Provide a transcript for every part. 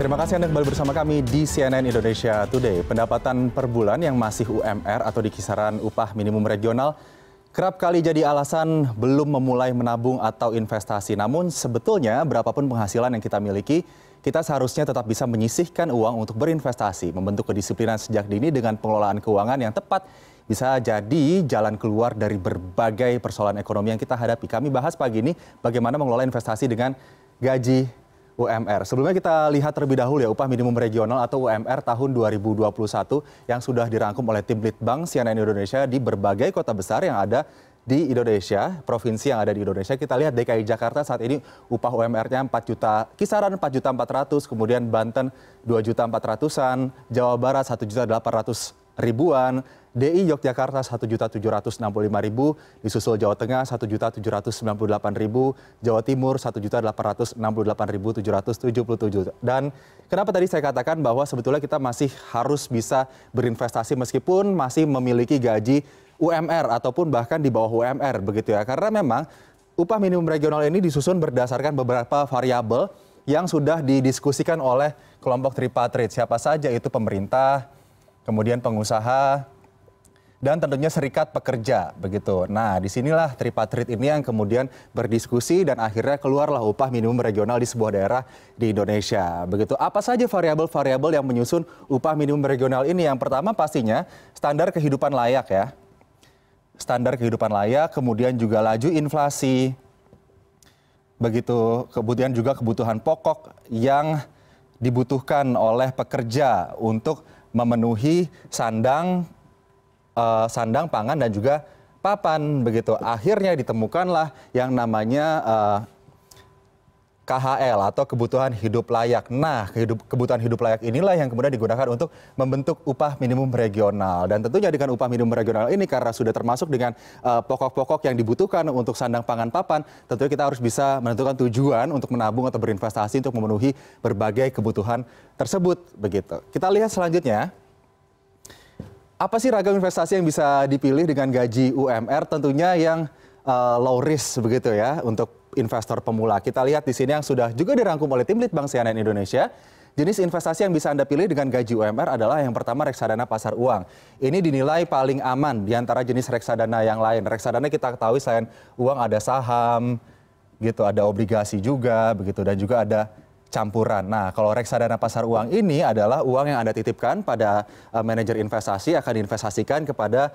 Terima kasih Anda kembali bersama kami di CNN Indonesia Today. Pendapatan per bulan yang masih UMR atau di kisaran upah minimum regional kerap kali jadi alasan belum memulai menabung atau investasi. Namun sebetulnya berapapun penghasilan yang kita miliki, kita seharusnya tetap bisa menyisihkan uang untuk berinvestasi. Membentuk kedisiplinan sejak dini dengan pengelolaan keuangan yang tepat bisa jadi jalan keluar dari berbagai persoalan ekonomi yang kita hadapi. Kami bahas pagi ini bagaimana mengelola investasi dengan gaji UMR. Sebelumnya kita lihat terlebih dahulu ya upah minimum regional atau UMR tahun 2021 yang sudah dirangkum oleh tim Litbang CNN Indonesia di berbagai kota besar yang ada di Indonesia, provinsi yang ada di Indonesia. Kita lihat DKI Jakarta saat ini upah UMR-nya 4 juta, kisaran 4.400.000, kemudian Banten 2.400.000-an, Jawa Barat 1.800.000-an, DI Yogyakarta 1.765.000, disusul Jawa Tengah 1.798.000, Jawa Timur 1.868.777. Dan kenapa tadi saya katakan bahwa sebetulnya kita masih harus bisa berinvestasi meskipun masih memiliki gaji UMR ataupun bahkan di bawah UMR begitu ya. Karena memang upah minimum regional ini disusun berdasarkan beberapa variabel yang sudah didiskusikan oleh kelompok tripartite. Siapa saja itu pemerintah, kemudian pengusaha, dan tentunya serikat pekerja begitu. Nah, disinilah tripartite ini yang kemudian berdiskusi dan akhirnya keluarlah upah minimum regional di sebuah daerah di Indonesia. Begitu. Apa saja variabel-variabel yang menyusun upah minimum regional ini? Yang pertama pastinya standar kehidupan layak ya. Standar kehidupan layak, kemudian juga laju inflasi. Begitu, kemudian juga kebutuhan pokok yang dibutuhkan oleh pekerja untuk memenuhi sandang, pangan dan juga papan begitu. Akhirnya ditemukanlah yang namanya KHL atau kebutuhan hidup layak. Nah, kebutuhan hidup layak inilah yang kemudian digunakan untuk membentuk upah minimum regional. Dan tentunya dengan upah minimum regional ini karena sudah termasuk dengan pokok-pokok yang dibutuhkan untuk sandang pangan papan, tentunya kita harus bisa menentukan tujuan untuk menabung atau berinvestasi untuk memenuhi berbagai kebutuhan tersebut begitu. Kita lihat selanjutnya. Apa sih ragam investasi yang bisa dipilih dengan gaji UMR? Tentunya yang low risk begitu ya untuk investor pemula. Kita lihat di sini yang sudah juga dirangkum oleh tim Litbang CNN Indonesia. Jenis investasi yang bisa Anda pilih dengan gaji UMR adalah yang pertama reksadana pasar uang. Ini dinilai paling aman di antara jenis reksadana yang lain. Reksadana kita ketahui selain uang ada saham, gitu, ada obligasi juga begitu dan juga ada campuran. Nah, kalau reksadana pasar uang ini adalah uang yang Anda titipkan pada manajer investasi akan diinvestasikan kepada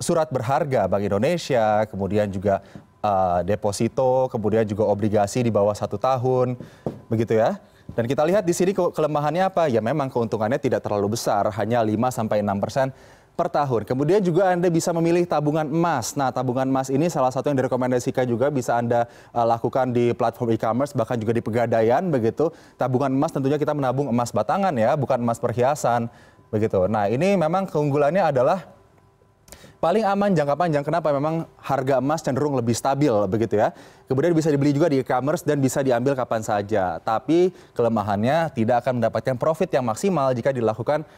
surat berharga Bank Indonesia, kemudian juga deposito, kemudian juga obligasi di bawah 1 tahun, begitu ya. Dan kita lihat di sini kelemahannya apa? Ya memang keuntungannya tidak terlalu besar, hanya 5-6% per tahun. Kemudian juga Anda bisa memilih tabungan emas. Nah, tabungan emas ini salah satu yang direkomendasikan juga bisa Anda lakukan di platform e-commerce, bahkan juga di Pegadaian begitu. Tabungan emas tentunya kita menabung emas batangan ya, bukan emas perhiasan begitu. Nah, ini memang keunggulannya adalah paling aman jangka panjang. Kenapa? Memang harga emas cenderung lebih stabil begitu ya. Kemudian bisa dibeli juga di e-commerce dan bisa diambil kapan saja. Tapi kelemahannya tidak akan mendapatkan profit yang maksimal jika dilakukan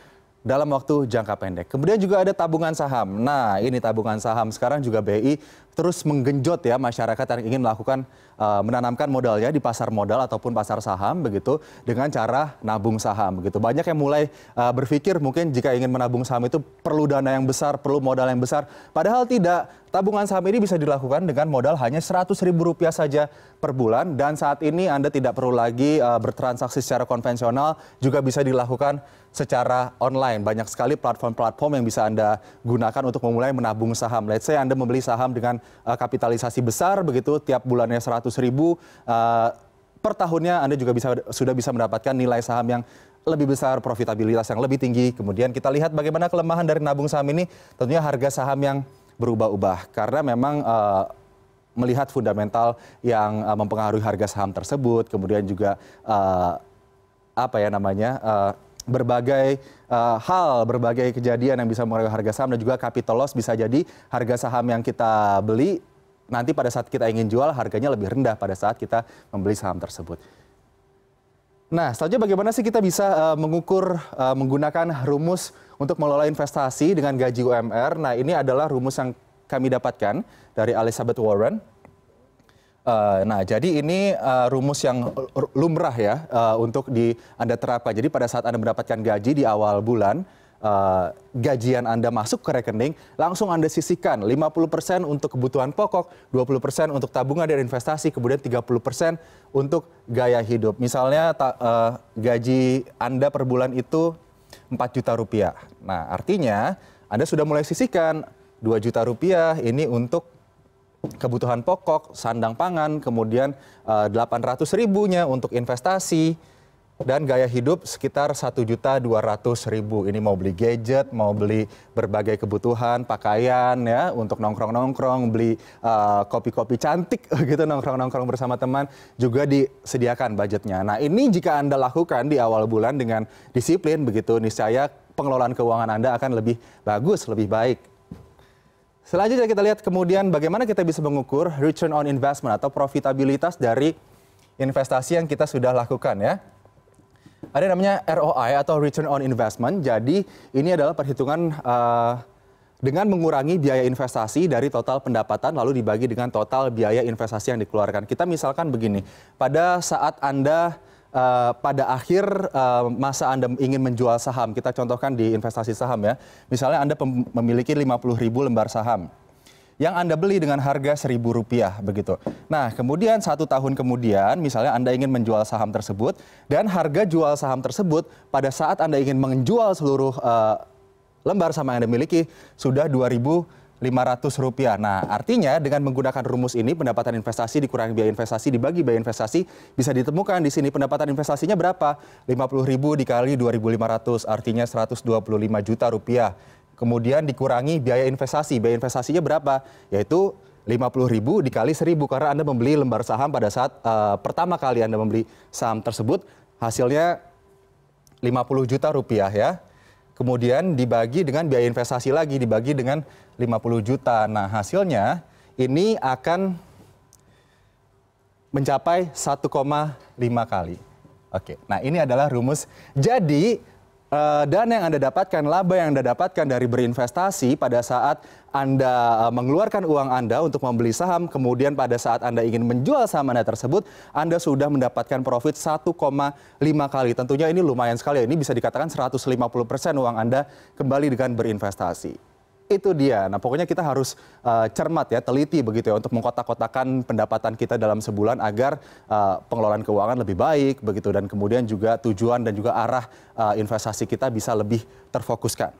dalam waktu jangka pendek. Kemudian juga ada tabungan saham. Nah, ini tabungan saham. Sekarang juga BI terus menggenjot ya masyarakat yang ingin melakukan menanamkan modalnya di pasar modal ataupun pasar saham begitu dengan cara nabung saham begitu. Banyak yang mulai berpikir mungkin jika ingin menabung saham itu perlu dana yang besar, perlu modal yang besar. Padahal tidak. Tabungan saham ini bisa dilakukan dengan modal hanya Rp100.000 saja per bulan dan saat ini Anda tidak perlu lagi bertransaksi secara konvensional, juga bisa dilakukan secara online. Banyak sekali platform-platform yang bisa Anda gunakan untuk memulai menabung saham. Let's say Anda membeli saham dengan kapitalisasi besar begitu, tiap bulannya 100.000, per tahunnya Anda juga sudah bisa mendapatkan nilai saham yang lebih besar, profitabilitas yang lebih tinggi. Kemudian kita lihat bagaimana kelemahan dari nabung saham ini, tentunya harga saham yang berubah-ubah karena memang melihat fundamental yang mempengaruhi harga saham tersebut, kemudian juga berbagai hal, berbagai kejadian yang bisa mengaruhi harga saham dan juga capital loss. Bisa jadi harga saham yang kita beli nanti pada saat kita ingin jual harganya lebih rendah pada saat kita membeli saham tersebut. Nah, selanjutnya bagaimana sih kita bisa mengukur menggunakan rumus untuk mengelola investasi dengan gaji UMR? Nah, ini adalah rumus yang kami dapatkan dari Elizabeth Warren. Nah, jadi ini rumus yang lumrah ya untuk Anda terapkan. Jadi pada saat Anda mendapatkan gaji di awal bulan, gajian Anda masuk ke rekening, langsung Anda sisihkan 50% untuk kebutuhan pokok, 20% untuk tabungan dan investasi, kemudian 30% untuk gaya hidup. Misalnya gaji Anda per bulan itu 4 juta rupiah. Nah, artinya Anda sudah mulai sisihkan 2 juta rupiah ini untuk kebutuhan pokok, sandang pangan, kemudian 800 ribunya untuk investasi, dan gaya hidup sekitar 1.200.000. Ini mau beli gadget, mau beli berbagai kebutuhan, pakaian ya, untuk nongkrong-nongkrong, beli kopi-kopi cantik gitu, nongkrong-nongkrong bersama teman, juga disediakan budgetnya. Nah, ini jika Anda lakukan di awal bulan dengan disiplin begitu, niscaya pengelolaan keuangan Anda akan lebih bagus, lebih baik. Selanjutnya kita lihat kemudian bagaimana kita bisa mengukur return on investment atau profitabilitas dari investasi yang kita sudah lakukan ya. Ada yang namanya ROI atau return on investment. Jadi ini adalah perhitungan dengan mengurangi biaya investasi dari total pendapatan lalu dibagi dengan total biaya investasi yang dikeluarkan. Kita misalkan begini, pada saat Anda pada akhir masa Anda ingin menjual saham, kita contohkan di investasi saham ya. Misalnya Anda memiliki 50.000 lembar saham yang Anda beli dengan harga Rp1.000 begitu. Nah, kemudian 1 tahun kemudian misalnya Anda ingin menjual saham tersebut dan harga jual saham tersebut pada saat Anda ingin menjual seluruh lembar saham yang Anda miliki sudah Rp2.500. Nah, artinya dengan menggunakan rumus ini pendapatan investasi dikurangi biaya investasi dibagi biaya investasi bisa ditemukan di sini pendapatan investasinya berapa? 50.000 dikali 2.500 artinya 125 juta rupiah. Kemudian dikurangi biaya investasi. Biaya investasinya berapa? Yaitu 50.000 dikali 1.000 karena Anda membeli lembar saham pada saat pertama kali Anda membeli saham tersebut hasilnya 50 juta rupiah ya. Kemudian dibagi dengan biaya investasi lagi, dibagi dengan 50 juta. Nah, hasilnya ini akan mencapai 1,5 kali. Oke, nah ini adalah rumus. Jadi, dana yang Anda dapatkan, laba yang Anda dapatkan dari berinvestasi pada saat Anda mengeluarkan uang Anda untuk membeli saham, kemudian pada saat Anda ingin menjual saham Anda tersebut, Anda sudah mendapatkan profit 1,5 kali. Tentunya ini lumayan sekali, ini bisa dikatakan 150% uang Anda kembali dengan berinvestasi. Itu dia. Nah, pokoknya kita harus cermat ya, teliti begitu ya untuk mengkotak-kotakan pendapatan kita dalam sebulan agar pengelolaan keuangan lebih baik begitu dan kemudian juga tujuan dan juga arah investasi kita bisa lebih terfokuskan.